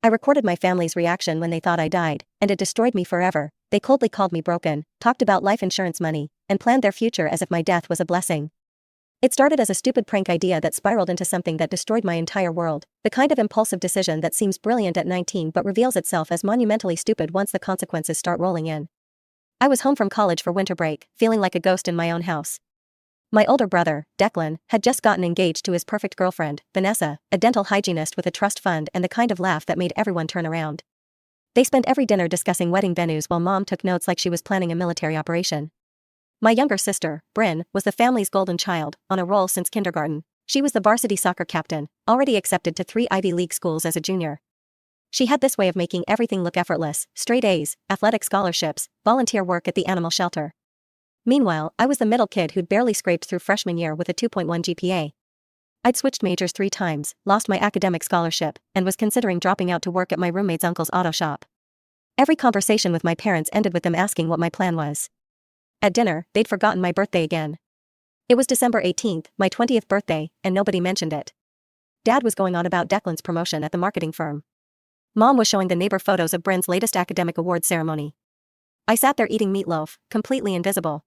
I recorded my family's reaction when they thought I died, and it destroyed me forever. They coldly called me broken, talked about life insurance money, and planned their future as if my death was a blessing. It started as a stupid prank idea that spiraled into something that destroyed my entire world, the kind of impulsive decision that seems brilliant at 19 but reveals itself as monumentally stupid once the consequences start rolling in. I was home from college for winter break, feeling like a ghost in my own house. My older brother, Declan, had just gotten engaged to his perfect girlfriend, Vanessa, a dental hygienist with a trust fund and the kind of laugh that made everyone turn around. They spent every dinner discussing wedding venues while Mom took notes like she was planning a military operation. My younger sister, Bryn, was the family's golden child, on a roll since kindergarten. She was the varsity soccer captain, already accepted to 3 Ivy League schools as a junior. She had this way of making everything look effortless: straight A's, athletic scholarships, volunteer work at the animal shelter. Meanwhile, I was the middle kid who'd barely scraped through freshman year with a 2.1 GPA. I'd switched majors 3 times, lost my academic scholarship, and was considering dropping out to work at my roommate's uncle's auto shop. Every conversation with my parents ended with them asking what my plan was. At dinner, they'd forgotten my birthday again. It was December 18th, my 20th birthday, and nobody mentioned it. Dad was going on about Declan's promotion at the marketing firm. Mom was showing the neighbor photos of Bryn's latest academic award ceremony. I sat there eating meatloaf, completely invisible.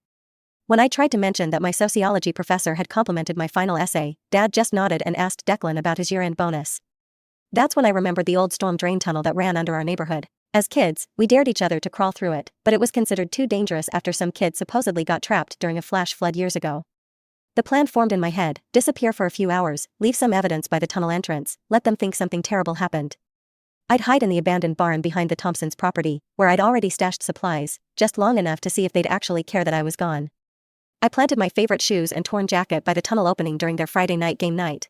When I tried to mention that my sociology professor had complimented my final essay, Dad just nodded and asked Declan about his year-end bonus. That's when I remembered the old storm drain tunnel that ran under our neighborhood. As kids, we dared each other to crawl through it, but it was considered too dangerous after some kid supposedly got trapped during a flash flood years ago. The plan formed in my head: disappear for a few hours, leave some evidence by the tunnel entrance, let them think something terrible happened. I'd hide in the abandoned barn behind the Thompsons' property, where I'd already stashed supplies, just long enough to see if they'd actually care that I was gone. I planted my favorite shoes and torn jacket by the tunnel opening during their Friday night game night.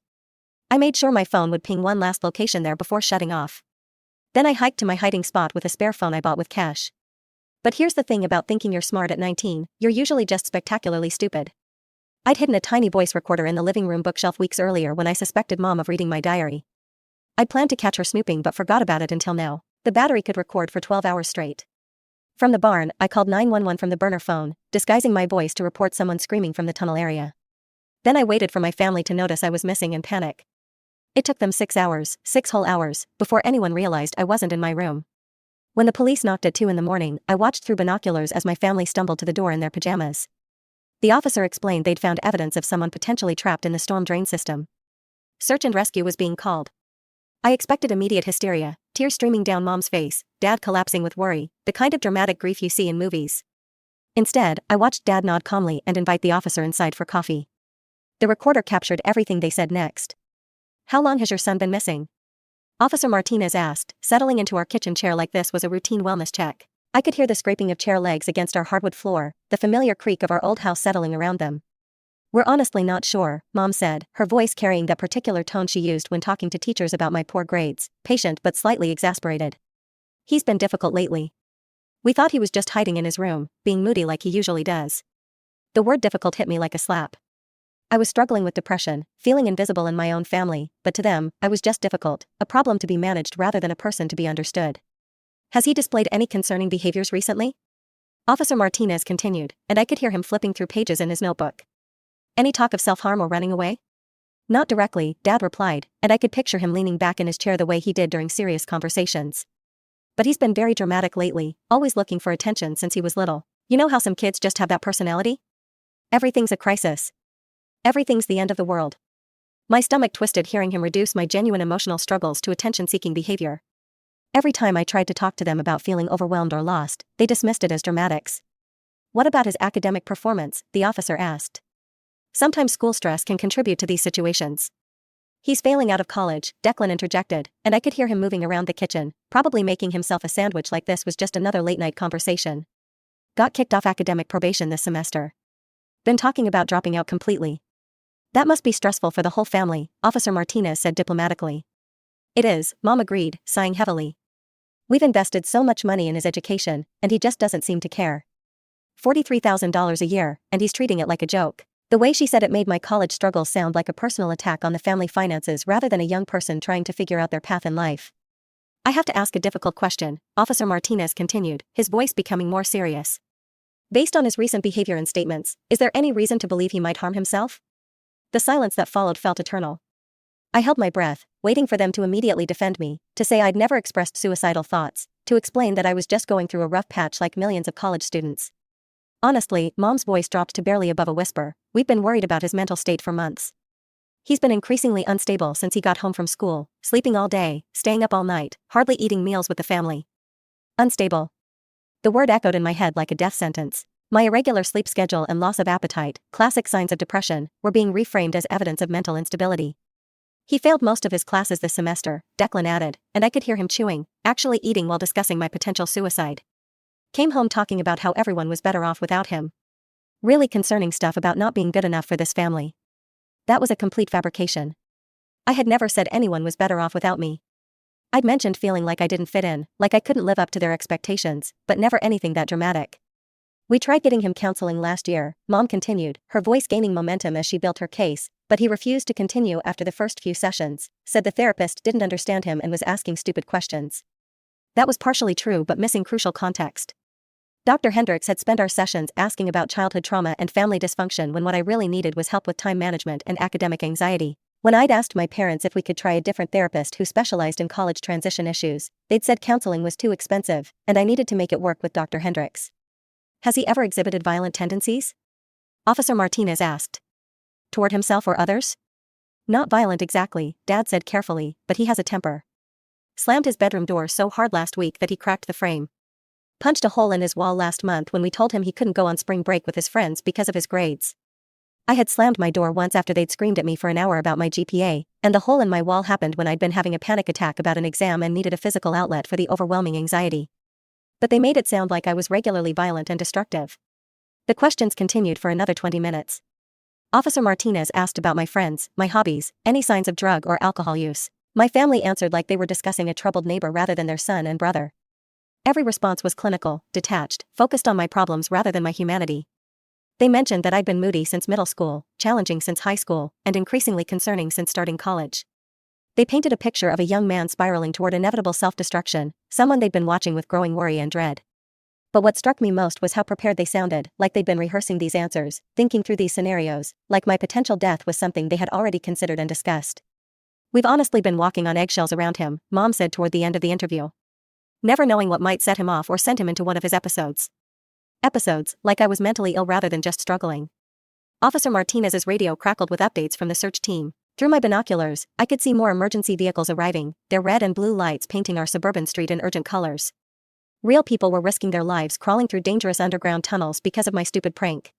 I made sure my phone would ping one last location there before shutting off. Then I hiked to my hiding spot with a spare phone I bought with cash. But here's the thing about thinking you're smart at 19, you're usually just spectacularly stupid. I'd hidden a tiny voice recorder in the living room bookshelf weeks earlier when I suspected Mom of reading my diary. I'd planned to catch her snooping but forgot about it until now. The battery could record for 12 hours straight. From the barn, I called 911 from the burner phone, disguising my voice to report someone screaming from the tunnel area. Then I waited for my family to notice I was missing and panic. It took them 6 hours, 6 whole hours, before anyone realized I wasn't in my room. When the police knocked at 2 in the morning, I watched through binoculars as my family stumbled to the door in their pajamas. The officer explained they'd found evidence of someone potentially trapped in the storm drain system. Search and rescue was being called. I expected immediate hysteria, tears streaming down Mom's face, Dad collapsing with worry, the kind of dramatic grief you see in movies. Instead, I watched Dad nod calmly and invite the officer inside for coffee. The recorder captured everything they said next. "How long has your son been missing?" Officer Martinez asked. Settling into our kitchen chair like this was a routine wellness check. I could hear the scraping of chair legs against our hardwood floor, the familiar creak of our old house settling around them. "We're honestly not sure," Mom said, her voice carrying that particular tone she used when talking to teachers about my poor grades, patient but slightly exasperated. "He's been difficult lately. We thought he was just hiding in his room, being moody like he usually does." The word difficult hit me like a slap. I was struggling with depression, feeling invisible in my own family, but to them, I was just difficult, a problem to be managed rather than a person to be understood. "Has he displayed any concerning behaviors recently?" Officer Martinez continued, and I could hear him flipping through pages in his notebook. "Any talk of self-harm or running away?" "Not directly," Dad replied, and I could picture him leaning back in his chair the way he did during serious conversations. "But he's been very dramatic lately, always looking for attention since he was little. You know how some kids just have that personality? Everything's a crisis. Everything's the end of the world." My stomach twisted hearing him reduce my genuine emotional struggles to attention-seeking behavior. Every time I tried to talk to them about feeling overwhelmed or lost, they dismissed it as dramatics. "What about his academic performance?" the officer asked. "Sometimes school stress can contribute to these situations." "He's failing out of college," Declan interjected, and I could hear him moving around the kitchen, probably making himself a sandwich like this was just another late-night conversation. "Got kicked off academic probation this semester. Been talking about dropping out completely." "That must be stressful for the whole family," Officer Martinez said diplomatically. "It is," Mom agreed, sighing heavily. "We've invested so much money in his education, and he just doesn't seem to care. $43,000 a year, and he's treating it like a joke." The way she said it made my college struggles sound like a personal attack on the family finances rather than a young person trying to figure out their path in life. "I have to ask a difficult question," Officer Martinez continued, his voice becoming more serious. "Based on his recent behavior and statements, is there any reason to believe he might harm himself?" The silence that followed felt eternal. I held my breath, waiting for them to immediately defend me, to say I'd never expressed suicidal thoughts, to explain that I was just going through a rough patch like millions of college students. Honestly, Mom's voice dropped to barely above a whisper. We've been worried about his mental state for months. He's been increasingly unstable since he got home from school, sleeping all day, staying up all night, hardly eating meals with the family. Unstable. The word echoed in my head like a death sentence. My irregular sleep schedule and loss of appetite, classic signs of depression, were being reframed as evidence of mental instability. He failed most of his classes this semester, Declan added, and I could hear him chewing, actually eating while discussing my potential suicide. Came home talking about how everyone was better off without him. Really concerning stuff about not being good enough for this family. That was a complete fabrication. I had never said anyone was better off without me. I'd mentioned feeling like I didn't fit in, like I couldn't live up to their expectations, but never anything that dramatic. We tried getting him counseling last year, Mom continued, her voice gaining momentum as she built her case, but he refused to continue after the first few sessions, said the therapist didn't understand him and was asking stupid questions. That was partially true but missing crucial context. Dr. Hendricks had spent our sessions asking about childhood trauma and family dysfunction when what I really needed was help with time management and academic anxiety. When I'd asked my parents if we could try a different therapist who specialized in college transition issues, they'd said counseling was too expensive, and I needed to make it work with Dr. Hendricks. Has he ever exhibited violent tendencies? Officer Martinez asked. Toward himself or others? Not violent exactly, Dad said carefully, but he has a temper. Slammed his bedroom door so hard last week that he cracked the frame. Punched a hole in his wall last month when we told him he couldn't go on spring break with his friends because of his grades. I had slammed my door once after they'd screamed at me for an hour about my GPA, and the hole in my wall happened when I'd been having a panic attack about an exam and needed a physical outlet for the overwhelming anxiety. But they made it sound like I was regularly violent and destructive. The questions continued for another 20 minutes. Officer Martinez asked about my friends, my hobbies, any signs of drug or alcohol use. My family answered like they were discussing a troubled neighbor rather than their son and brother. Every response was clinical, detached, focused on my problems rather than my humanity. They mentioned that I'd been moody since middle school, challenging since high school, and increasingly concerning since starting college. They painted a picture of a young man spiraling toward inevitable self-destruction, someone they'd been watching with growing worry and dread. But what struck me most was how prepared they sounded, like they'd been rehearsing these answers, thinking through these scenarios, like my potential death was something they had already considered and discussed. We've honestly been walking on eggshells around him, Mom said toward the end of the interview. Never knowing what might set him off or send him into one of his episodes. Episodes, like I was mentally ill rather than just struggling. Officer Martinez's radio crackled with updates from the search team. Through my binoculars, I could see more emergency vehicles arriving, their red and blue lights painting our suburban street in urgent colors. Real people were risking their lives crawling through dangerous underground tunnels because of my stupid prank.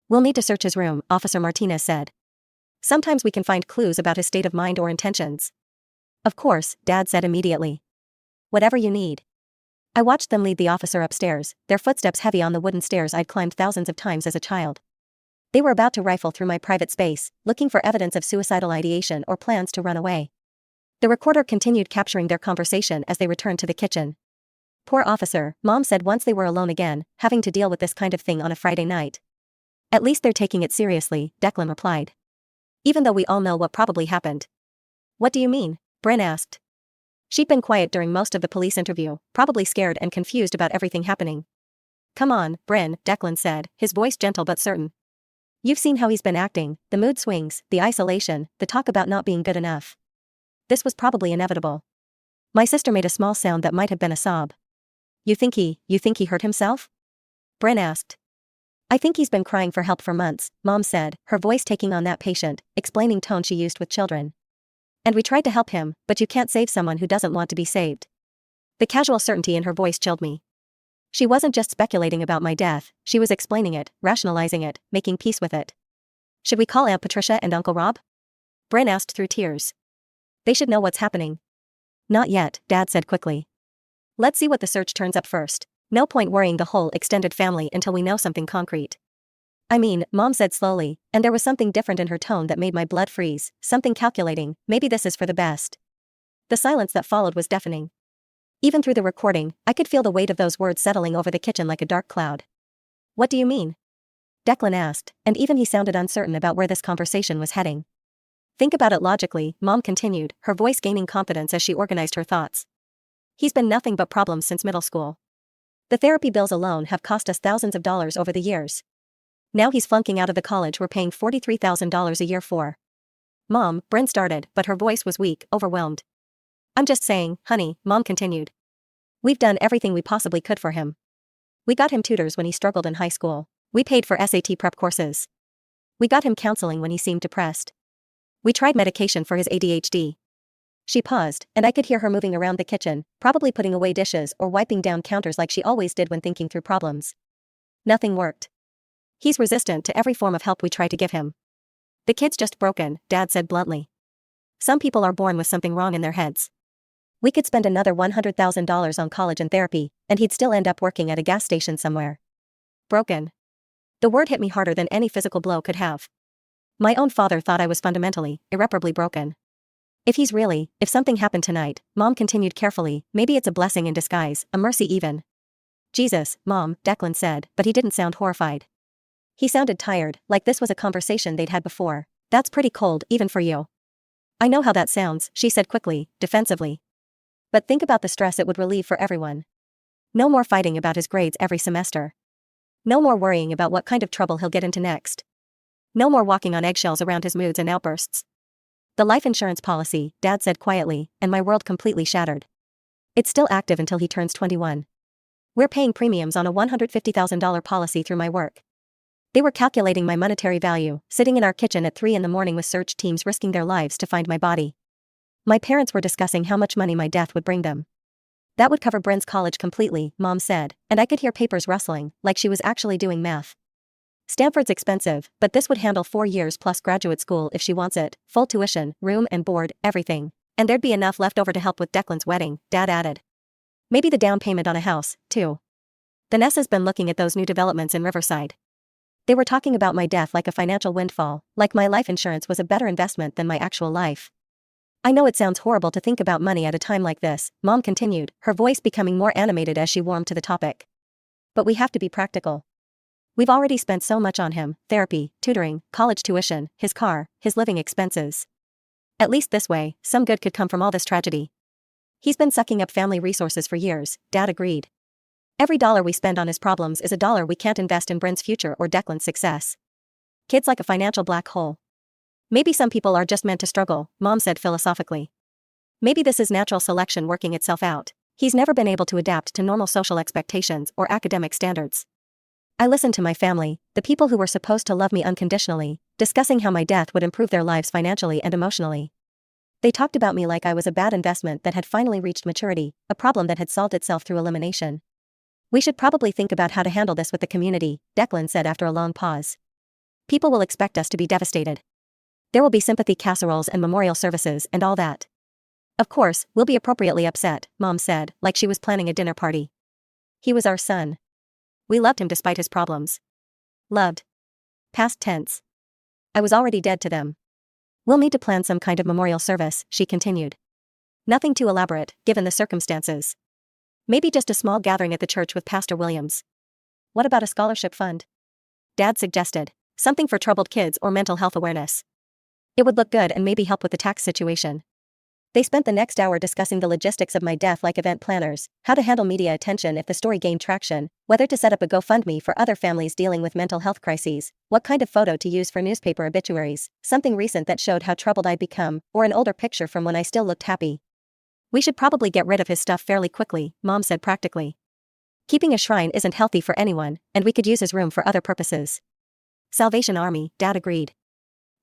We'll need to search his room, Officer Martinez said. Sometimes we can find clues about his state of mind or intentions. Of course, Dad said immediately. Whatever you need. I watched them lead the officer upstairs, their footsteps heavy on the wooden stairs I'd climbed thousands of times as a child. They were about to rifle through my private space, looking for evidence of suicidal ideation or plans to run away. The recorder continued capturing their conversation as they returned to the kitchen. Poor officer, Mom said once they were alone again, having to deal with this kind of thing on a Friday night. At least they're taking it seriously, Declan replied. Even though we all know what probably happened. What do you mean? Bryn asked. She'd been quiet during most of the police interview, probably scared and confused about everything happening. Come on, Bryn, Declan said, his voice gentle but certain. You've seen how he's been acting, the mood swings, the isolation, the talk about not being good enough. This was probably inevitable. My sister made a small sound that might have been a sob. You think he hurt himself? Bryn asked. I think he's been crying for help for months, Mom said, her voice taking on that patient, explaining tone she used with children. And we tried to help him, but you can't save someone who doesn't want to be saved. The casual certainty in her voice chilled me. She wasn't just speculating about my death, she was explaining it, rationalizing it, making peace with it. Should we call Aunt Patricia and Uncle Rob? Bryn asked through tears. They should know what's happening. Not yet, Dad said quickly. Let's see what the search turns up first. No point worrying the whole extended family until we know something concrete. I mean, Mom said slowly, and there was something different in her tone that made my blood freeze, something calculating, maybe this is for the best. The silence that followed was deafening. Even through the recording, I could feel the weight of those words settling over the kitchen like a dark cloud. What do you mean? Declan asked, and even he sounded uncertain about where this conversation was heading. Think about it logically, Mom continued, her voice gaining confidence as she organized her thoughts. He's been nothing but problems since middle school. The therapy bills alone have cost us thousands of dollars over the years. Now he's flunking out of the college we're paying $43,000 a year for. Mom, Bryn started, but her voice was weak, overwhelmed. I'm just saying, honey, Mom continued. We've done everything we possibly could for him. We got him tutors when he struggled in high school. We paid for SAT prep courses. We got him counseling when he seemed depressed. We tried medication for his ADHD. She paused, and I could hear her moving around the kitchen, probably putting away dishes or wiping down counters like she always did when thinking through problems. Nothing worked. He's resistant to every form of help we try to give him. The kid's just broken, Dad said bluntly. Some people are born with something wrong in their heads. We could spend another $100,000 on college and therapy, and he'd still end up working at a gas station somewhere. Broken. The word hit me harder than any physical blow could have. My own father thought I was fundamentally, irreparably broken. If something happened tonight, Mom continued carefully, maybe it's a blessing in disguise, a mercy even. Jesus, Mom, Declan said, but he didn't sound horrified. He sounded tired, like this was a conversation they'd had before. That's pretty cold, even for you. I know how that sounds, she said quickly, defensively. But think about the stress it would relieve for everyone. No more fighting about his grades every semester. No more worrying about what kind of trouble he'll get into next. No more walking on eggshells around his moods and outbursts. The life insurance policy, Dad said quietly, and my world completely shattered. It's still active until he turns 21. We're paying premiums on a $150,000 policy through my work. They were calculating my monetary value, sitting in our kitchen at 3 a.m. with search teams risking their lives to find my body. My parents were discussing how much money my death would bring them. That would cover Bryn's college completely, Mom said, and I could hear papers rustling, like she was actually doing math. Stanford's expensive, but this would handle 4 years plus graduate school if she wants it, full tuition, room and board, everything. And there'd be enough left over to help with Declan's wedding, Dad added. Maybe the down payment on a house, too. Vanessa's been looking at those new developments in Riverside. They were talking about my death like a financial windfall, like my life insurance was a better investment than my actual life. I know it sounds horrible to think about money at a time like this, Mom continued, her voice becoming more animated as she warmed to the topic. But we have to be practical. We've already spent so much on him, therapy, tutoring, college tuition, his car, his living expenses. At least this way, some good could come from all this tragedy. He's been sucking up family resources for years, Dad agreed. Every dollar we spend on his problems is a dollar we can't invest in Bryn's future or Declan's success. Kid's like a financial black hole. Maybe some people are just meant to struggle, Mom said philosophically. Maybe this is natural selection working itself out. He's never been able to adapt to normal social expectations or academic standards. I listened to my family, the people who were supposed to love me unconditionally, discussing how my death would improve their lives financially and emotionally. They talked about me like I was a bad investment that had finally reached maturity, a problem that had solved itself through elimination. We should probably think about how to handle this with the community, Declan said after a long pause. People will expect us to be devastated. There will be sympathy casseroles and memorial services and all that. Of course, we'll be appropriately upset, Mom said, like she was planning a dinner party. He was our son. We loved him despite his problems. Loved. Past tense. I was already dead to them. We'll need to plan some kind of memorial service, she continued. Nothing too elaborate, given the circumstances. Maybe just a small gathering at the church with Pastor Williams. What about a scholarship fund? Dad suggested. Something for troubled kids or mental health awareness. It would look good and maybe help with the tax situation. They spent the next hour discussing the logistics of my death like event planners, how to handle media attention if the story gained traction, whether to set up a GoFundMe for other families dealing with mental health crises, what kind of photo to use for newspaper obituaries, something recent that showed how troubled I'd become, or an older picture from when I still looked happy. We should probably get rid of his stuff fairly quickly, Mom said practically. Keeping a shrine isn't healthy for anyone, and we could use his room for other purposes. Salvation Army, Dad agreed.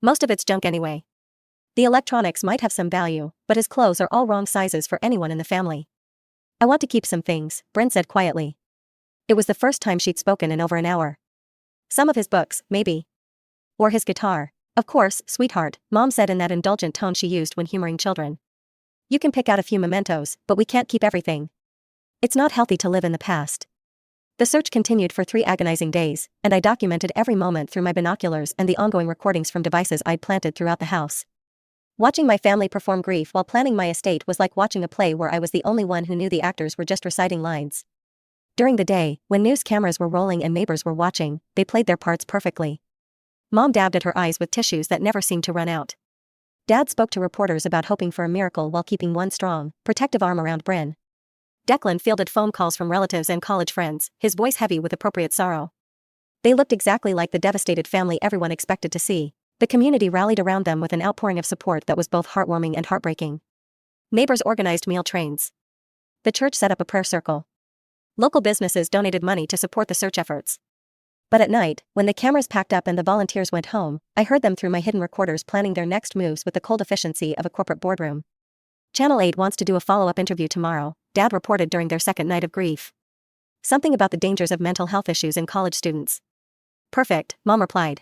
Most of it's junk anyway. The electronics might have some value, but his clothes are all wrong sizes for anyone in the family. I want to keep some things, Bryn said quietly. It was the first time she'd spoken in over an hour. Some of his books, maybe. Or his guitar. Of course, sweetheart, Mom said in that indulgent tone she used when humoring children. You can pick out a few mementos, but we can't keep everything. It's not healthy to live in the past. The search continued for 3 agonizing days, and I documented every moment through my binoculars and the ongoing recordings from devices I'd planted throughout the house. Watching my family perform grief while planning my estate was like watching a play where I was the only one who knew the actors were just reciting lines. During the day, when news cameras were rolling and neighbors were watching, they played their parts perfectly. Mom dabbed at her eyes with tissues that never seemed to run out. Dad spoke to reporters about hoping for a miracle while keeping one strong, protective arm around Bryn. Declan fielded phone calls from relatives and college friends, his voice heavy with appropriate sorrow. They looked exactly like the devastated family everyone expected to see. The community rallied around them with an outpouring of support that was both heartwarming and heartbreaking. Neighbors organized meal trains. The church set up a prayer circle. Local businesses donated money to support the search efforts. But at night, when the cameras packed up and the volunteers went home, I heard them through my hidden recorders planning their next moves with the cold efficiency of a corporate boardroom. Channel 8 wants to do a follow-up interview tomorrow, Dad reported during their second night of grief. Something about the dangers of mental health issues in college students. Perfect, Mom replied.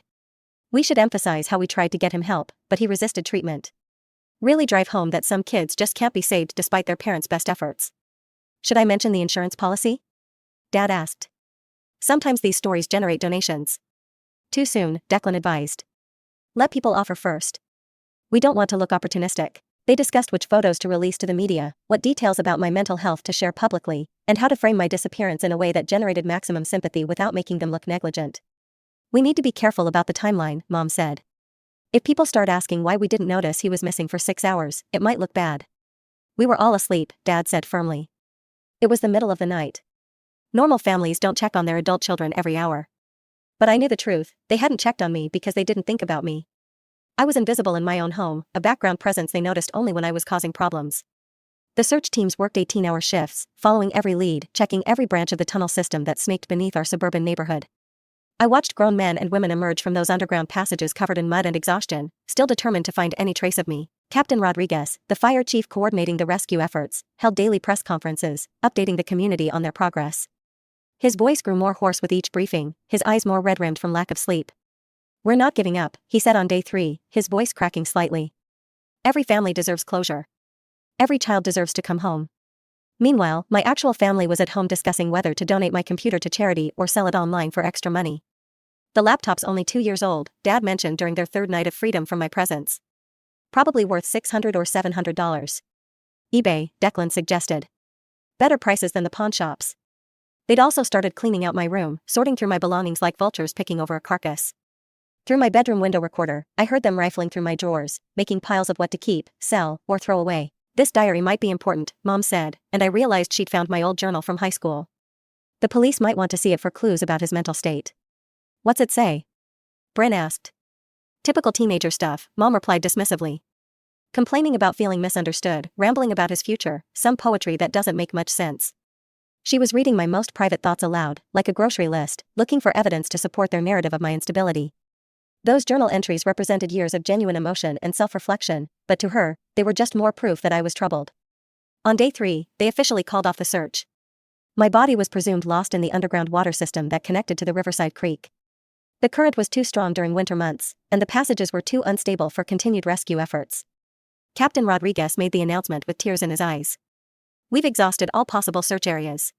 We should emphasize how we tried to get him help, but he resisted treatment. Really drive home that some kids just can't be saved despite their parents' best efforts. Should I mention the insurance policy? Dad asked. Sometimes these stories generate donations. Too soon, Declan advised. Let people offer first. We don't want to look opportunistic. They discussed which photos to release to the media, what details about my mental health to share publicly, and how to frame my disappearance in a way that generated maximum sympathy without making them look negligent. We need to be careful about the timeline, Mom said. If people start asking why we didn't notice he was missing for 6 hours, it might look bad. We were all asleep, Dad said firmly. It was the middle of the night. Normal families don't check on their adult children every hour. But I knew the truth, they hadn't checked on me because they didn't think about me. I was invisible in my own home, a background presence they noticed only when I was causing problems. The search teams worked 18-hour shifts, following every lead, checking every branch of the tunnel system that snaked beneath our suburban neighborhood. I watched grown men and women emerge from those underground passages covered in mud and exhaustion, still determined to find any trace of me. Captain Rodriguez, the fire chief coordinating the rescue efforts, held daily press conferences, updating the community on their progress. His voice grew more hoarse with each briefing, his eyes more red-rimmed from lack of sleep. We're not giving up, he said on day 3, his voice cracking slightly. Every family deserves closure. Every child deserves to come home. Meanwhile, my actual family was at home discussing whether to donate my computer to charity or sell it online for extra money. The laptop's only 2 years old, Dad mentioned during their third night of freedom from my presence. Probably worth $600 or $700. eBay, Declan suggested. Better prices than the pawn shops. They'd also started cleaning out my room, sorting through my belongings like vultures picking over a carcass. Through my bedroom window recorder, I heard them rifling through my drawers, making piles of what to keep, sell, or throw away. This diary might be important, Mom said, and I realized she'd found my old journal from high school. The police might want to see it for clues about his mental state. What's it say? Bryn asked. Typical teenager stuff, Mom replied dismissively. Complaining about feeling misunderstood, rambling about his future, some poetry that doesn't make much sense. She was reading my most private thoughts aloud, like a grocery list, looking for evidence to support their narrative of my instability. Those journal entries represented years of genuine emotion and self-reflection, but to her, they were just more proof that I was troubled. On day 3, they officially called off the search. My body was presumed lost in the underground water system that connected to the Riverside Creek. The current was too strong during winter months, and the passages were too unstable for continued rescue efforts. Captain Rodriguez made the announcement with tears in his eyes. We've exhausted all possible search areas.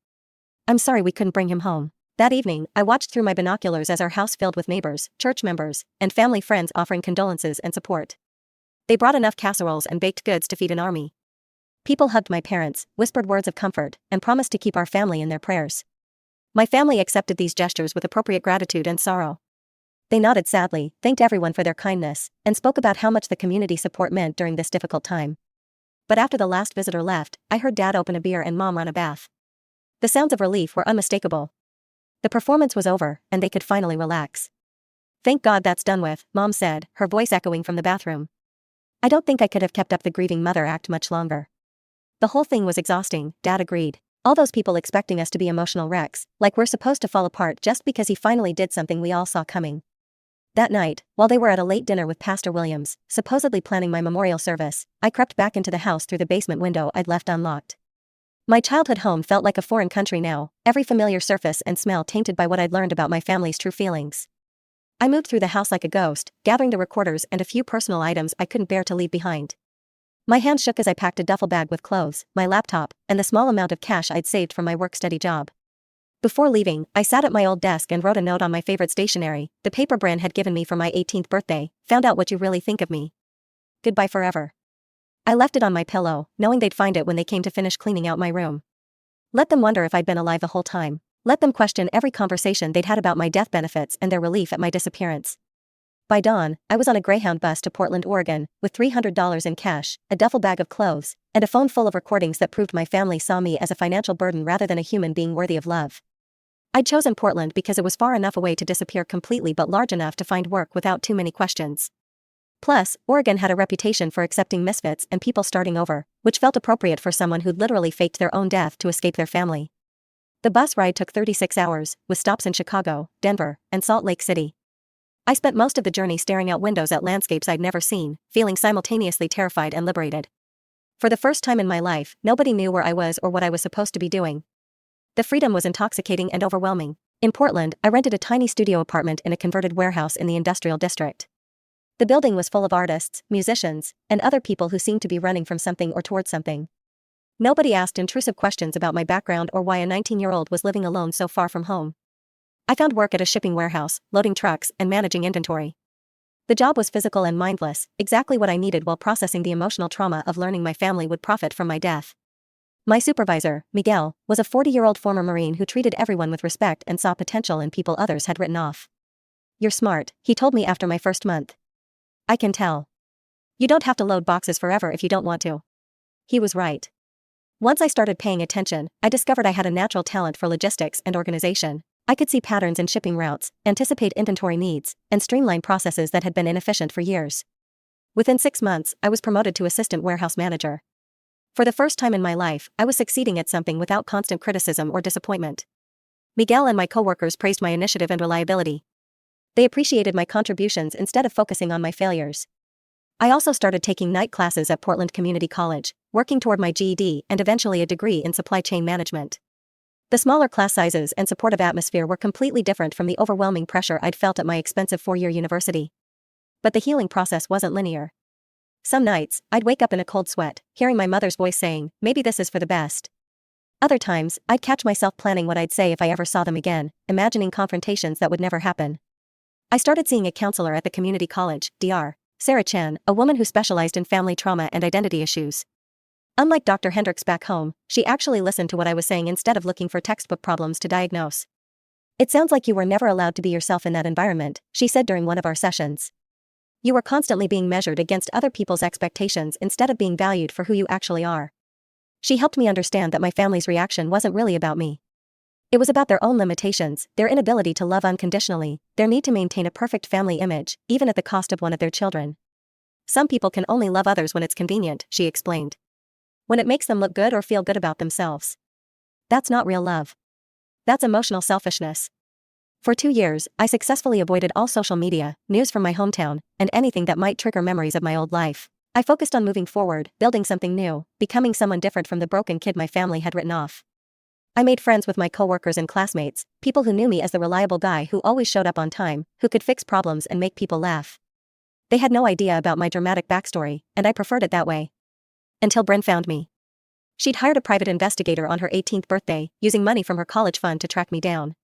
I'm sorry we couldn't bring him home. That evening, I watched through my binoculars as our house filled with neighbors, church members, and family friends offering condolences and support. They brought enough casseroles and baked goods to feed an army. People hugged my parents, whispered words of comfort, and promised to keep our family in their prayers. My family accepted these gestures with appropriate gratitude and sorrow. They nodded sadly, thanked everyone for their kindness, and spoke about how much the community support meant during this difficult time. But after the last visitor left, I heard Dad open a beer and Mom run a bath. The sounds of relief were unmistakable. The performance was over, and they could finally relax. Thank God that's done with, Mom said, her voice echoing from the bathroom. I don't think I could have kept up the grieving mother act much longer. The whole thing was exhausting, Dad agreed. All those people expecting us to be emotional wrecks, like we're supposed to fall apart just because he finally did something we all saw coming. That night, while they were at a late dinner with Pastor Williams, supposedly planning my memorial service, I crept back into the house through the basement window I'd left unlocked. My childhood home felt like a foreign country now, every familiar surface and smell tainted by what I'd learned about my family's true feelings. I moved through the house like a ghost, gathering the recorders and a few personal items I couldn't bear to leave behind. My hands shook as I packed a duffel bag with clothes, my laptop, and the small amount of cash I'd saved from my work-study job. Before leaving, I sat at my old desk and wrote a note on my favorite stationery, the paper Bran had given me for my 18th birthday, found out what you really think of me. Goodbye forever. I left it on my pillow, knowing they'd find it when they came to finish cleaning out my room. Let them wonder if I'd been alive the whole time. Let them question every conversation they'd had about my death benefits and their relief at my disappearance. By dawn, I was on a Greyhound bus to Portland, Oregon, with $300 in cash, a duffel bag of clothes, and a phone full of recordings that proved my family saw me as a financial burden rather than a human being worthy of love. I'd chosen Portland because it was far enough away to disappear completely but large enough to find work without too many questions. Plus, Oregon had a reputation for accepting misfits and people starting over, which felt appropriate for someone who'd literally faked their own death to escape their family. The bus ride took 36 hours, with stops in Chicago, Denver, and Salt Lake City. I spent most of the journey staring out windows at landscapes I'd never seen, feeling simultaneously terrified and liberated. For the first time in my life, nobody knew where I was or what I was supposed to be doing. The freedom was intoxicating and overwhelming. In Portland, I rented a tiny studio apartment in a converted warehouse in the industrial district. The building was full of artists, musicians, and other people who seemed to be running from something or towards something. Nobody asked intrusive questions about my background or why a 19-year-old was living alone so far from home. I found work at a shipping warehouse, loading trucks and managing inventory. The job was physical and mindless, exactly what I needed while processing the emotional trauma of learning my family would profit from my death. My supervisor, Miguel, was a 40-year-old former Marine who treated everyone with respect and saw potential in people others had written off. "You're smart," he told me after my first month. "I can tell. You don't have to load boxes forever if you don't want to." He was right. Once I started paying attention, I discovered I had a natural talent for logistics and organization. I could see patterns in shipping routes, anticipate inventory needs, and streamline processes that had been inefficient for years. Within 6 months, I was promoted to assistant warehouse manager. For the first time in my life, I was succeeding at something without constant criticism or disappointment. Miguel and my coworkers praised my initiative and reliability. They appreciated my contributions instead of focusing on my failures. I also started taking night classes at Portland Community College, working toward my GED and eventually a degree in supply chain management. The smaller class sizes and supportive atmosphere were completely different from the overwhelming pressure I'd felt at my expensive 4-year university. But the healing process wasn't linear. Some nights, I'd wake up in a cold sweat, hearing my mother's voice saying, "Maybe this is for the best." Other times, I'd catch myself planning what I'd say if I ever saw them again, imagining confrontations that would never happen. I started seeing a counselor at the community college, Dr. Sarah Chen, a woman who specialized in family trauma and identity issues. Unlike Dr. Hendricks back home, she actually listened to what I was saying instead of looking for textbook problems to diagnose. "It sounds like you were never allowed to be yourself in that environment," she said during one of our sessions. "You were constantly being measured against other people's expectations instead of being valued for who you actually are." She helped me understand that my family's reaction wasn't really about me. It was about their own limitations, their inability to love unconditionally, their need to maintain a perfect family image, even at the cost of one of their children. "Some people can only love others when it's convenient," she explained. "When it makes them look good or feel good about themselves. That's not real love. That's emotional selfishness." For 2 years, I successfully avoided all social media, news from my hometown, and anything that might trigger memories of my old life. I focused on moving forward, building something new, becoming someone different from the broken kid my family had written off. I made friends with my coworkers and classmates, people who knew me as the reliable guy who always showed up on time, who could fix problems and make people laugh. They had no idea about my dramatic backstory, and I preferred it that way. Until Bryn found me. She'd hired a private investigator on her 18th birthday, using money from her college fund to track me down.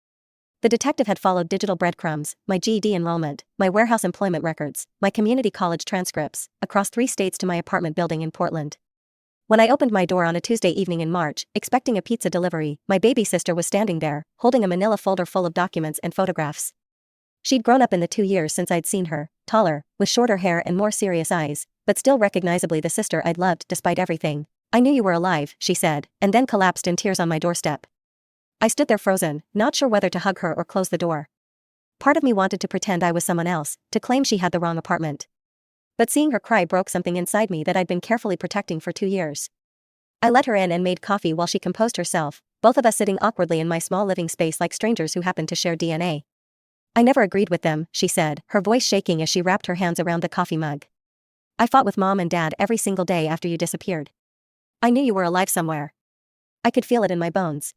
The detective had followed digital breadcrumbs, my GED enrollment, my warehouse employment records, my community college transcripts, across 3 states to my apartment building in Portland. When I opened my door on a Tuesday evening in March, expecting a pizza delivery, my baby sister was standing there, holding a manila folder full of documents and photographs. She'd grown up in the 2 years since I'd seen her, taller, with shorter hair and more serious eyes, but still recognizably the sister I'd loved despite everything. "I knew you were alive," she said, and then collapsed in tears on my doorstep. I stood there frozen, not sure whether to hug her or close the door. Part of me wanted to pretend I was someone else, to claim she had the wrong apartment. But seeing her cry broke something inside me that I'd been carefully protecting for 2 years. I let her in and made coffee while she composed herself, both of us sitting awkwardly in my small living space like strangers who happened to share DNA. "I never agreed with them," she said, her voice shaking as she wrapped her hands around the coffee mug. "I fought with Mom and Dad every single day after you disappeared. I knew you were alive somewhere. I could feel it in my bones."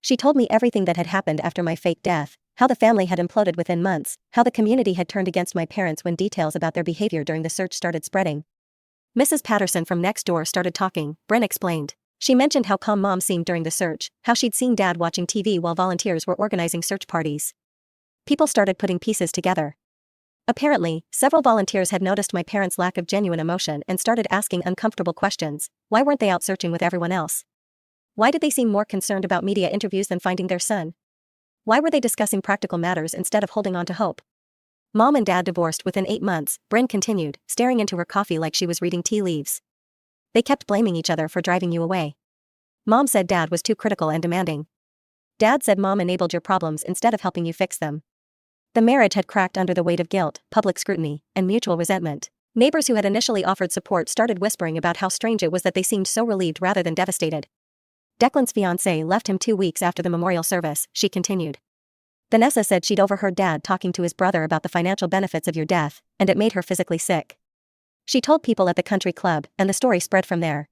She told me everything that had happened after my fake death, how the family had imploded within months, how the community had turned against my parents when details about their behavior during the search started spreading. "Mrs. Patterson from next door started talking," Bryn explained. She mentioned how calm Mom seemed during the search, how she'd seen Dad watching TV while volunteers were organizing search parties. People started putting pieces together. Apparently, several volunteers had noticed my parents' lack of genuine emotion and started asking uncomfortable questions. Why weren't they out searching with everyone else? Why did they seem more concerned about media interviews than finding their son? Why were they discussing practical matters instead of holding on to hope? "Mom and Dad divorced within 8 months, Bryn continued, staring into her coffee like she was reading tea leaves. "They kept blaming each other for driving you away. Mom said Dad was too critical and demanding. Dad said Mom enabled your problems instead of helping you fix them. The marriage had cracked under the weight of guilt, public scrutiny, and mutual resentment. Neighbors who had initially offered support started whispering about how strange it was that they seemed so relieved rather than devastated. Declan's fiancée left him 2 weeks after the memorial service, she continued. Vanessa said she'd overheard Dad talking to his brother about the financial benefits of your death, and it made her physically sick. She told people at the country club, and the story spread from there.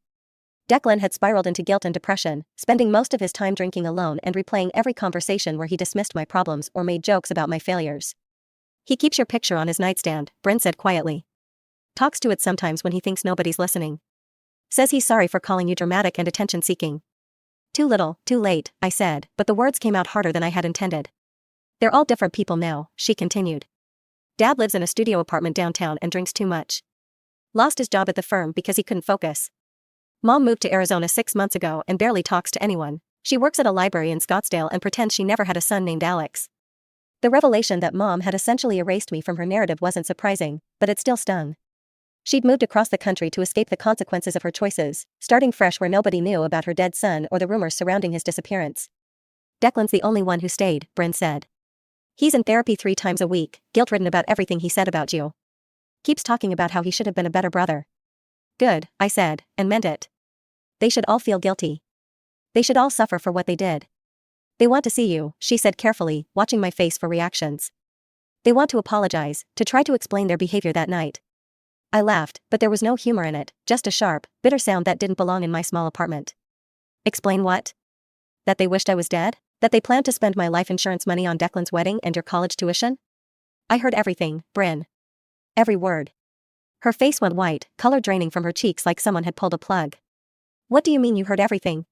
Declan had spiraled into guilt and depression, spending most of his time drinking alone and replaying every conversation where he dismissed my problems or made jokes about my failures. He keeps your picture on his nightstand, Bryn said quietly. Talks to it sometimes when he thinks nobody's listening. Says he's sorry for calling you dramatic and attention-seeking. Too little, too late, I said, but the words came out harder than I had intended. They're all different people now, she continued. Dad lives in a studio apartment downtown and drinks too much. Lost his job at the firm because he couldn't focus. Mom moved to Arizona 6 months ago and barely talks to anyone. She works at a library in Scottsdale and pretends she never had a son named Alex. The revelation that Mom had essentially erased me from her narrative wasn't surprising, but it still stung. She'd moved across the country to escape the consequences of her choices, starting fresh where nobody knew about her dead son or the rumors surrounding his disappearance. Declan's the only one who stayed, Bryn said. He's in therapy 3 times a week, guilt-ridden about everything he said about you. Keeps talking about how he should have been a better brother. Good, I said, and meant it. They should all feel guilty. They should all suffer for what they did. They want to see you, she said carefully, watching my face for reactions. They want to apologize, to try to explain their behavior that night. I laughed, but there was no humor in it, just a sharp, bitter sound that didn't belong in my small apartment. Explain what? That they wished I was dead? That they planned to spend my life insurance money on Declan's wedding and your college tuition? I heard everything, Bryn. Every word. Her face went white, color draining from her cheeks like someone had pulled a plug. What do you mean you heard everything?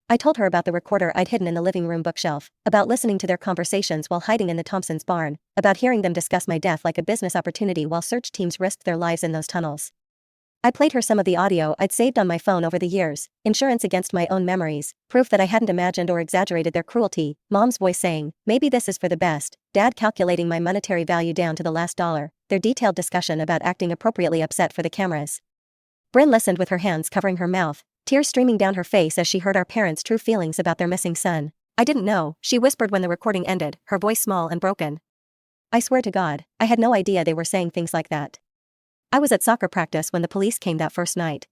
I told her about the recorder I'd hidden in the living room bookshelf, about listening to their conversations while hiding in the Thompsons' barn, about hearing them discuss my death like a business opportunity while search teams risked their lives in those tunnels. I played her some of the audio I'd saved on my phone over the years, insurance against my own memories, proof that I hadn't imagined or exaggerated their cruelty, Mom's voice saying, maybe this is for the best, Dad calculating my monetary value down to the last dollar, their detailed discussion about acting appropriately upset for the cameras. Bryn listened with her hands covering her mouth, tears streaming down her face as she heard our parents' true feelings about their missing son. I didn't know, she whispered when the recording ended, her voice small and broken. I swear to God, I had no idea they were saying things like that. I was at soccer practice when the police came that first night.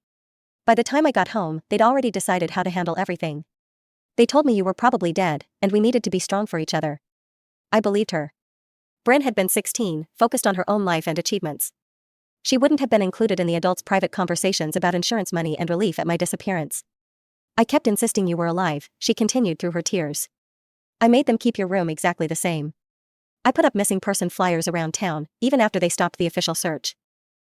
By the time I got home, they'd already decided how to handle everything. They told me you were probably dead, and we needed to be strong for each other. I believed her. Bryn had been 16, focused on her own life and achievements. She wouldn't have been included in the adults' private conversations about insurance money and relief at my disappearance. I kept insisting you were alive, she continued through her tears. I made them keep your room exactly the same. I put up missing person flyers around town, even after they stopped the official search.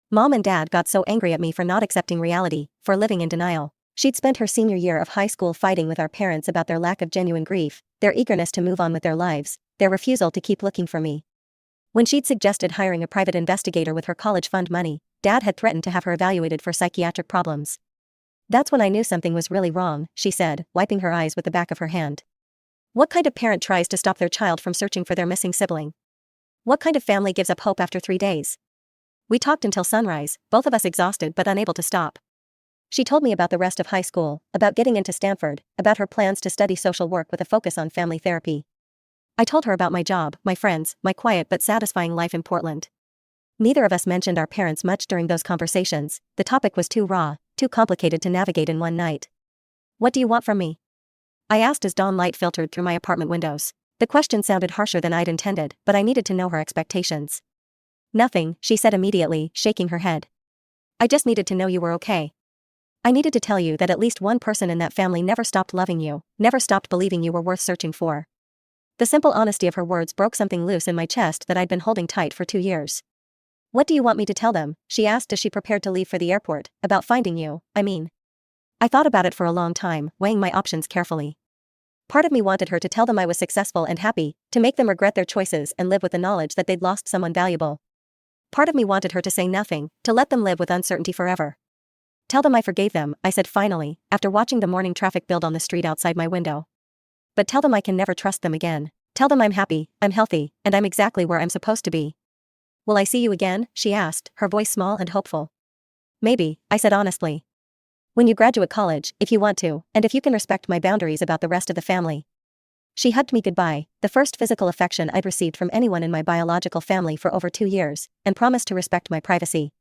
Mom and Dad got so angry at me for not accepting reality, for living in denial. She'd spent her senior year of high school fighting with our parents about their lack of genuine grief, their eagerness to move on with their lives, their refusal to keep looking for me. When she'd suggested hiring a private investigator with her college fund money, Dad had threatened to have her evaluated for psychiatric problems. That's when I knew something was really wrong, she said, wiping her eyes with the back of her hand. What kind of parent tries to stop their child from searching for their missing sibling? What kind of family gives up hope after 3 days? We talked until sunrise, both of us exhausted but unable to stop. She told me about the rest of high school, about getting into Stanford, about her plans to study social work with a focus on family therapy. I told her about my job, my friends, my quiet but satisfying life in Portland. Neither of us mentioned our parents much during those conversations. The topic was too raw, too complicated to navigate in one night. What do you want from me? I asked as dawn light filtered through my apartment windows. The question sounded harsher than I'd intended, but I needed to know her expectations. Nothing, she said immediately, shaking her head. I just needed to know you were okay. I needed to tell you that at least one person in that family never stopped loving you, never stopped believing you were worth searching for. The simple honesty of her words broke something loose in my chest that I'd been holding tight for 2 years. What do you want me to tell them? She asked as she prepared to leave for the airport. About finding you, I mean. I thought about it for a long time, weighing my options carefully. Part of me wanted her to tell them I was successful and happy, to make them regret their choices and live with the knowledge that they'd lost someone valuable. Part of me wanted her to say nothing, to let them live with uncertainty forever. Tell them I forgave them, I said finally, after watching the morning traffic build on the street outside my window. But tell them I can never trust them again. Tell them I'm happy, I'm healthy, and I'm exactly where I'm supposed to be. Will I see you again? She asked, her voice small and hopeful. Maybe, I said honestly. When you graduate college, if you want to, and if you can respect my boundaries about the rest of the family. She hugged me goodbye, the first physical affection I'd received from anyone in my biological family for over 2 years, and promised to respect my privacy.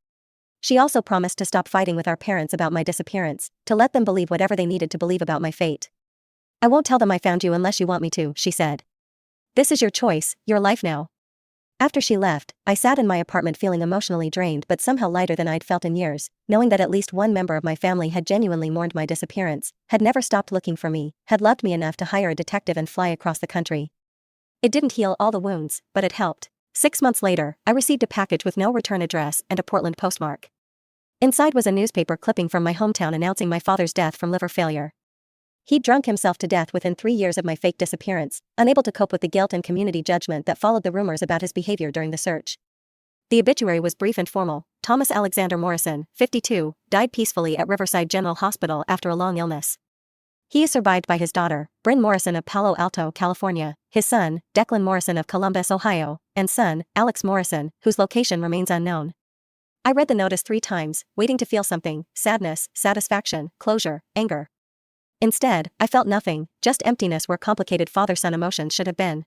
She also promised to stop fighting with our parents about my disappearance, to let them believe whatever they needed to believe about my fate. "I won't tell them I found you unless you want me to," she said. "This is your choice, your life now." After she left, I sat in my apartment feeling emotionally drained but somehow lighter than I'd felt in years, knowing that at least one member of my family had genuinely mourned my disappearance, had never stopped looking for me, had loved me enough to hire a detective and fly across the country. It didn't heal all the wounds, but it helped. 6 months later, I received a package with no return address and a Portland postmark. Inside was a newspaper clipping from my hometown announcing my father's death from liver failure. He'd drunk himself to death within 3 years of my fake disappearance, unable to cope with the guilt and community judgment that followed the rumors about his behavior during the search. The obituary was brief and formal. Thomas Alexander Morrison, 52, died peacefully at Riverside General Hospital after a long illness. He is survived by his daughter, Bryn Morrison of Palo Alto, California, his son, Declan Morrison of Columbus, Ohio, and son, Alex Morrison, whose location remains unknown. I read the notice 3 times, waiting to feel something: sadness, satisfaction, closure, anger. Instead, I felt nothing, just emptiness where complicated father-son emotions should have been.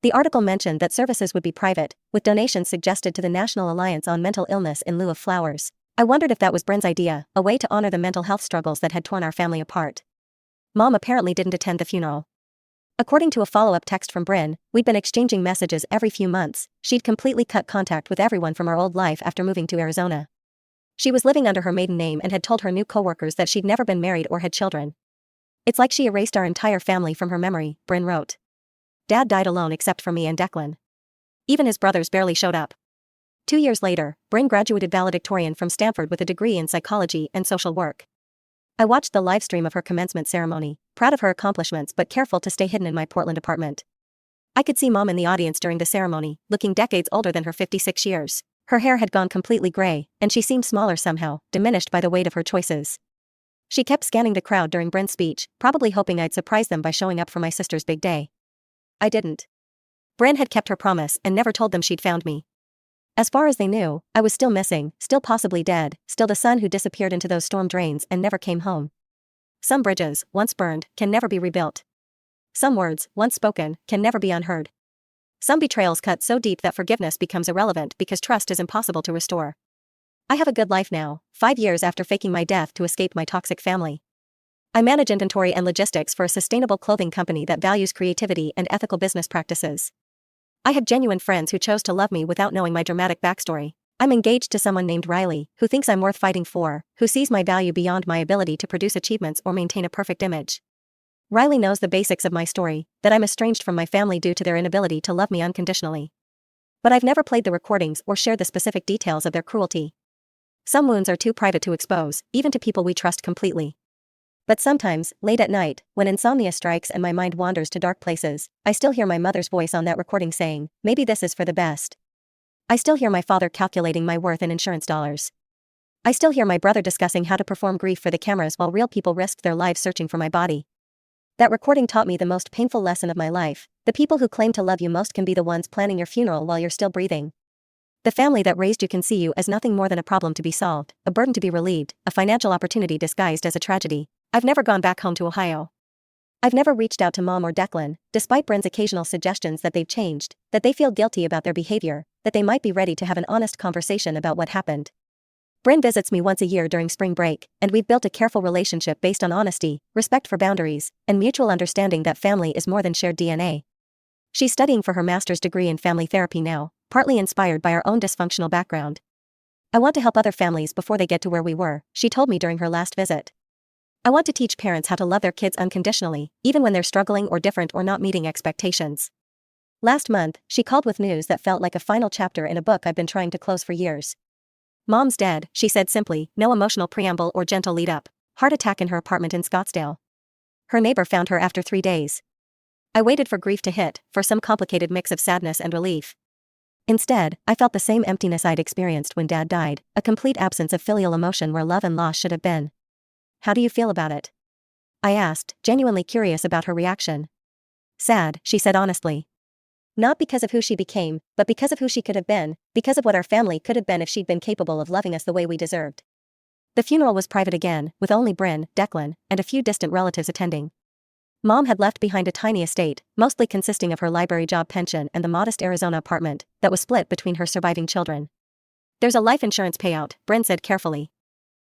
The article mentioned that services would be private, with donations suggested to the National Alliance on Mental Illness in lieu of flowers. I wondered if that was Bryn's idea, a way to honor the mental health struggles that had torn our family apart. Mom apparently didn't attend the funeral. According to a follow-up text from Bryn, we'd been exchanging messages every few months. She'd completely cut contact with everyone from our old life after moving to Arizona. She was living under her maiden name and had told her new coworkers that she'd never been married or had children. "It's like she erased our entire family from her memory," Bryn wrote. "Dad died alone except for me and Declan. Even his brothers barely showed up." 2 years later, Bryn graduated valedictorian from Stanford with a degree in psychology and social work. I watched the live stream of her commencement ceremony, proud of her accomplishments but careful to stay hidden in my Portland apartment. I could see Mom in the audience during the ceremony, looking decades older than her 56 years. Her hair had gone completely gray, and she seemed smaller somehow, diminished by the weight of her choices. She kept scanning the crowd during Bryn's speech, probably hoping I'd surprise them by showing up for my sister's big day. I didn't. Bryn had kept her promise and never told them she'd found me. As far as they knew, I was still missing, still possibly dead, still the son who disappeared into those storm drains and never came home. Some bridges, once burned, can never be rebuilt. Some words, once spoken, can never be unheard. Some betrayals cut so deep that forgiveness becomes irrelevant because trust is impossible to restore. I have a good life now, 5 years after faking my death to escape my toxic family. I manage inventory and logistics for a sustainable clothing company that values creativity and ethical business practices. I have genuine friends who chose to love me without knowing my dramatic backstory. I'm engaged to someone named Riley, who thinks I'm worth fighting for, who sees my value beyond my ability to produce achievements or maintain a perfect image. Riley knows the basics of my story, that I'm estranged from my family due to their inability to love me unconditionally. But I've never played the recordings or shared the specific details of their cruelty. Some wounds are too private to expose, even to people we trust completely. But sometimes, late at night, when insomnia strikes and my mind wanders to dark places, I still hear my mother's voice on that recording saying, "Maybe this is for the best." I still hear my father calculating my worth in insurance dollars. I still hear my brother discussing how to perform grief for the cameras while real people risked their lives searching for my body. That recording taught me the most painful lesson of my life: the people who claim to love you most can be the ones planning your funeral while you're still breathing. The family that raised you can see you as nothing more than a problem to be solved, a burden to be relieved, a financial opportunity disguised as a tragedy. I've never gone back home to Ohio. I've never reached out to Mom or Declan, despite Bryn's occasional suggestions that they've changed, that they feel guilty about their behavior, that they might be ready to have an honest conversation about what happened. Bryn visits me once a year during spring break, and we've built a careful relationship based on honesty, respect for boundaries, and mutual understanding that family is more than shared DNA. She's studying for her master's degree in family therapy now, partly inspired by our own dysfunctional background. "I want to help other families before they get to where we were," she told me during her last visit. "I want to teach parents how to love their kids unconditionally, even when they're struggling or different or not meeting expectations." Last month, she called with news that felt like a final chapter in a book I've been trying to close for years. "Mom's dead," she said simply, no emotional preamble or gentle lead-up. "Heart attack in her apartment in Scottsdale. Her neighbor found her after 3 days." I waited for grief to hit, for some complicated mix of sadness and relief. Instead, I felt the same emptiness I'd experienced when Dad died, a complete absence of filial emotion where love and loss should have been. "How do you feel about it?" I asked, genuinely curious about her reaction. "Sad," she said honestly. "Not because of who she became, but because of who she could have been, because of what our family could have been if she'd been capable of loving us the way we deserved." The funeral was private again, with only Bryn, Declan, and a few distant relatives attending. Mom had left behind a tiny estate, mostly consisting of her library job pension and the modest Arizona apartment, that was split between her surviving children. There's a life insurance payout, Bryn said carefully.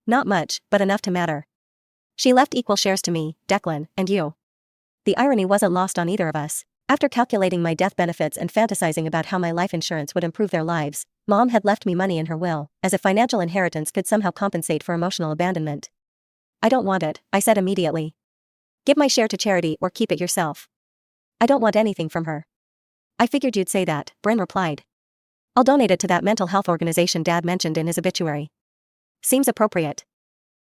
Not much, but enough to matter. She left equal shares to me, Declan, and you. The irony wasn't lost on either of us. After calculating my death benefits and fantasizing about how my life insurance would improve their lives, Mom had left me money in her will, as if financial inheritance could somehow compensate for emotional abandonment. I don't want it, I said immediately. Give my share to charity or keep it yourself. I don't want anything from her. I figured you'd say that, Bryn replied. I'll donate it to that mental health organization Dad mentioned in his obituary. Seems appropriate.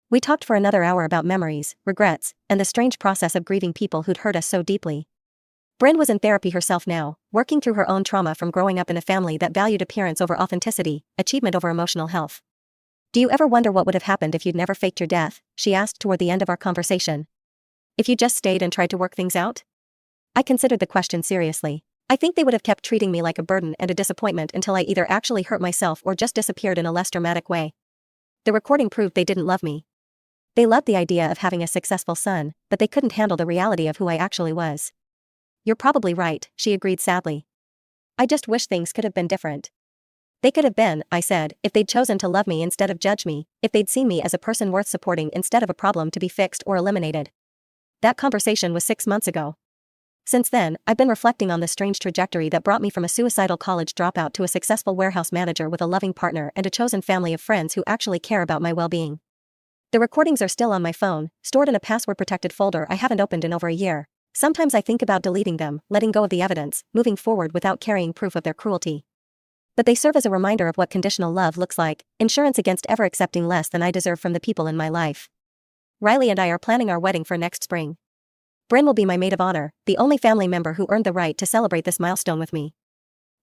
We talked for another hour about memories, regrets, and the strange process of grieving people who'd hurt us so deeply. Bryn was in therapy herself now, working through her own trauma from growing up in a family that valued appearance over authenticity, achievement over emotional health. Do you ever wonder what would have happened if you'd never faked your death? She asked toward the end of our conversation. If you just stayed and tried to work things out? I considered the question seriously. I think they would have kept treating me like a burden and a disappointment until I either actually hurt myself or just disappeared in a less dramatic way. The recording proved they didn't love me. They loved the idea of having a successful son, but they couldn't handle the reality of who I actually was. You're probably right, she agreed sadly. I just wish things could have been different. They could have been, I said, if they'd chosen to love me instead of judge me, if they'd seen me as a person worth supporting instead of a problem to be fixed or eliminated. That conversation was 6 months ago. Since then, I've been reflecting on the strange trajectory that brought me from a suicidal college dropout to a successful warehouse manager with a loving partner and a chosen family of friends who actually care about my well-being. The recordings are still on my phone, stored in a password-protected folder I haven't opened in over a year. Sometimes I think about deleting them, letting go of the evidence, moving forward without carrying proof of their cruelty. But they serve as a reminder of what conditional love looks like, insurance against ever accepting less than I deserve from the people in my life. Riley and I are planning our wedding for next spring. Bryn will be my maid of honor, the only family member who earned the right to celebrate this milestone with me.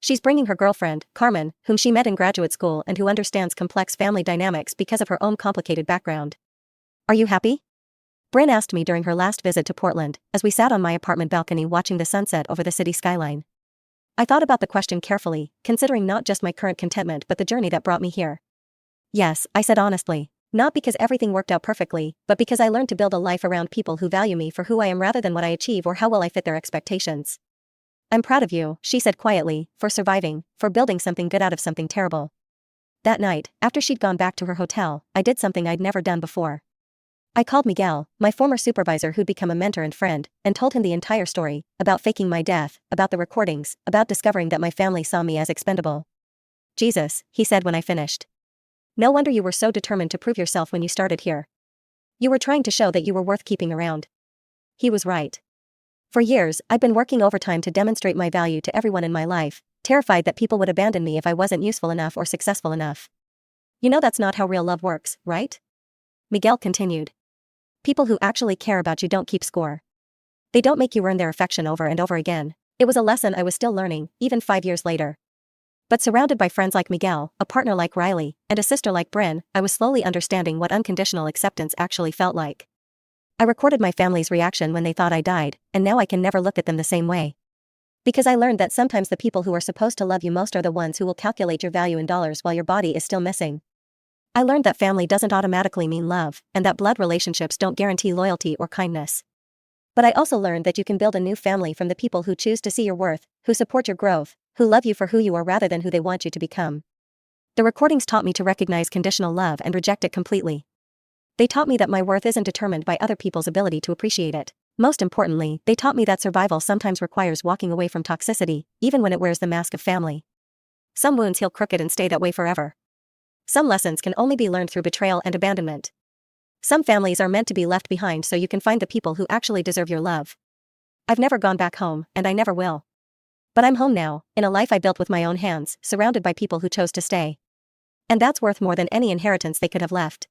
She's bringing her girlfriend, Carmen, whom she met in graduate school and who understands complex family dynamics because of her own complicated background. Are you happy? Bryn asked me during her last visit to Portland, as we sat on my apartment balcony watching the sunset over the city skyline. I thought about the question carefully, considering not just my current contentment but the journey that brought me here. Yes, I said honestly. Not because everything worked out perfectly, but because I learned to build a life around people who value me for who I am rather than what I achieve or how well I fit their expectations. I'm proud of you, she said quietly, for surviving, for building something good out of something terrible. That night, after she'd gone back to her hotel, I did something I'd never done before. I called Miguel, my former supervisor who'd become a mentor and friend, and told him the entire story, about faking my death, about the recordings, about discovering that my family saw me as expendable. Jesus, he said when I finished. No wonder you were so determined to prove yourself when you started here. You were trying to show that you were worth keeping around. He was right. For years, I'd been working overtime to demonstrate my value to everyone in my life, terrified that people would abandon me if I wasn't useful enough or successful enough. You know that's not how real love works, right? Miguel continued. People who actually care about you don't keep score. They don't make you earn their affection over and over again. It was a lesson I was still learning, even 5 years later. But surrounded by friends like Miguel, a partner like Riley, and a sister like Bryn, I was slowly understanding what unconditional acceptance actually felt like. I recorded my family's reaction when they thought I died, and now I can never look at them the same way. Because I learned that sometimes the people who are supposed to love you most are the ones who will calculate your value in dollars while your body is still missing. I learned that family doesn't automatically mean love, and that blood relationships don't guarantee loyalty or kindness. But I also learned that you can build a new family from the people who choose to see your worth, who support your growth, who love you for who you are rather than who they want you to become. The recordings taught me to recognize conditional love and reject it completely. They taught me that my worth isn't determined by other people's ability to appreciate it. Most importantly, they taught me that survival sometimes requires walking away from toxicity, even when it wears the mask of family. Some wounds heal crooked and stay that way forever. Some lessons can only be learned through betrayal and abandonment. Some families are meant to be left behind so you can find the people who actually deserve your love. I've never gone back home, and I never will. But I'm home now, in a life I built with my own hands, surrounded by people who chose to stay. And that's worth more than any inheritance they could have left.